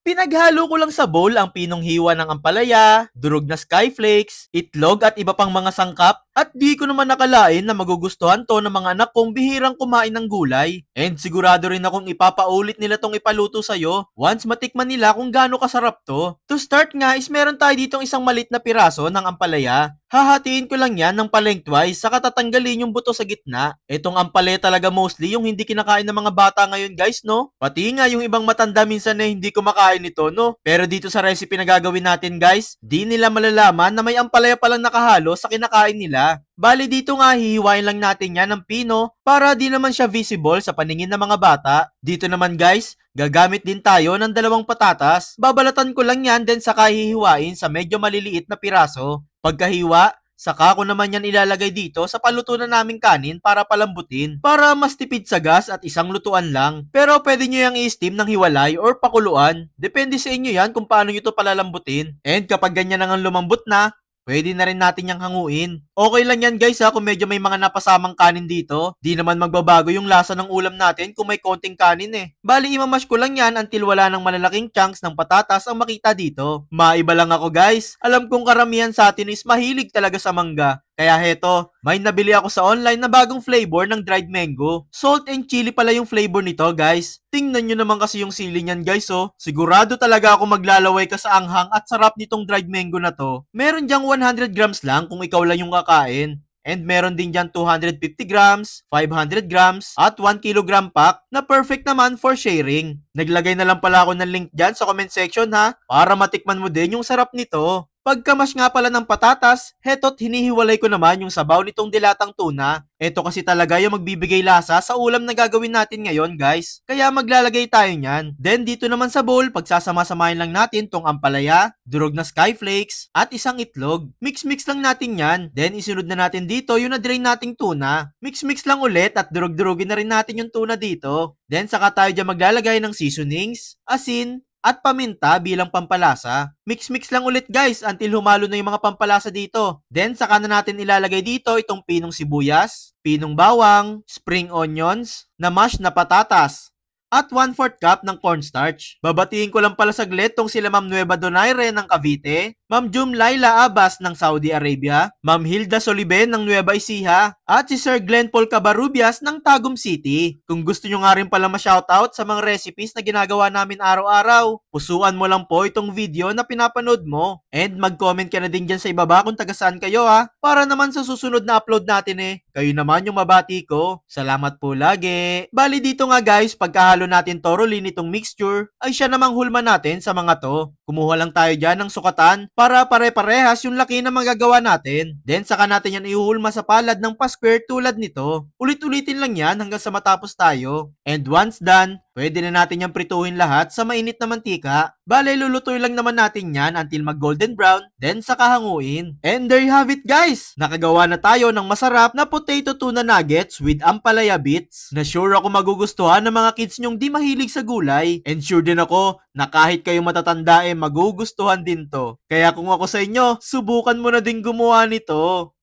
Pinaghalo ko lang sa bowl ang pinong hiwa ng ampalaya, durog na skyflakes, itlog at iba pang mga sangkap at di ko naman nakalain na magugustuhan to ng mga anak kong bihirang kumain ng gulay. And sigurado rin akong ipapaulit nila tong ipaluto sa'yo once matikman nila kung gaano kasarap to. To start nga is meron tayo ditong isang malit na piraso ng ampalaya. Hahatiin ko lang yan ng palengtwise saka tatanggalin yung buto sa gitna. Itong ampalaya talaga mostly yung hindi kinakain ng mga bata ngayon guys, no? Pati nga yung ibang matanda minsan na hindi kumakain nito, no? Pero dito sa recipe na gagawin natin guys, di nila malalaman na may ampalaya palang nakahalo sa kinakain nila. Bali dito nga hihiwain lang natin yan ng pino para di naman siya visible sa paningin ng mga bata. Dito naman guys, gagamit din tayo ng dalawang patatas. Babalatan ko lang yan then saka hihiwain sa medyo maliliit na piraso. Pagkahiwa, saka ko naman yan ilalagay dito sa paluto na naming kanin para palambutin. Para mas tipid sa gas at isang lutuan lang. Pero pwede nyo yung i-steam ng hiwalay or pakuluan. Depende sa inyo yan kung paano nyo to palalambutin. And kapag ganyan ang lumambot na, pwede na rin natin yang hanguin. Okay lang yan guys ha kung medyo may mga napasamang kanin dito. Di naman magbabago yung lasa ng ulam natin kung may konting kanin eh. Bali imamash ko lang yan until wala ng malalaking chunks ng patatas ang makita dito. Maiba lang ako guys. Alam kong karamihan sa atin is mahilig talaga sa mangga. Kaya heto, may nabili ako sa online na bagong flavor ng dried mango. Salt and chili pala yung flavor nito guys. Tingnan nyo naman kasi yung sili niyan guys oh. Sigurado talaga ako maglalaway ka sa anghang at sarap nitong dried mango na to. Meron diyang 100 grams lang kung ikaw lang yung kakain. And meron din dyan 250 grams, 500 grams, at 1 kilogram pack na perfect naman for sharing. Naglagay na lang pala ako ng link dyan sa comment section ha, para matikman mo din yung sarap nito. Pagkamash nga pala ng patatas, heto't hinihiwalay ko naman yung sabaw nitong dilatang tuna. Ito kasi talaga yung magbibigay lasa sa ulam na gagawin natin ngayon guys. Kaya maglalagay tayo niyan. Then dito naman sa bowl, pagsasama-samahin lang natin tong ampalaya, durog na skyflakes, at isang itlog. Mix-mix lang natin yan. Then isunod na natin dito yung na-drain nating tuna. Mix-mix lang ulit at durog-durogin na rin natin yung tuna dito. Then saka tayo dyan maglalagay ng seasonings, asin, at paminta bilang pampalasa. Mix-mix lang ulit guys until humalo na yung mga pampalasa dito. Then saka na natin ilalagay dito itong pinong sibuyas, pinong bawang, spring onions, na mash na patatas, at 1/4 cup ng cornstarch. Babatiin ko lang pala saglit tong sila Ma'am Nueva Donaire ng Cavite, Ma'am Jum Laila Abbas ng Saudi Arabia, Ma'am Hilda Soliben ng Nueva Ecija, at si Sir Glenn Paul Cabarubias ng Tagum City. Kung gusto nyo nga rin pala ma-shoutout sa mga recipes na ginagawa namin araw-araw, pusuan mo lang po itong video na pinapanood mo. And mag-comment ka na din dyan sa ibaba kung taga saan kayo ha, para naman sa susunod na upload natin kayo naman yung mabati ko. Salamat po lagi. Bali dito nga guys, pagkahalo natin thoroughly nitong mixture, ay siya namang hulma natin sa mga to. Kumuha lang tayo dyan ng sukatan para pare-parehas yung laki na magagawa natin. Then saka natin yan ihuhulma sa palad ng pa-square tulad nito. Ulit-ulitin lang yan hanggang sa matapos tayo. And once done, pwede na natin yung prituhin lahat sa mainit na mantika. Bale, lulutuin lang naman natin yan until mag-golden brown, then saka hanguin. And there you have it guys! Nakagawa na tayo ng masarap na potato tuna nuggets with ampalaya bits na sure ako magugustuhan ng mga kids nyong di mahilig sa gulay. And sure din ako na kahit kayo matatanda magugustuhan din to. Kaya kung ako sa inyo, subukan mo na din gumawa nito.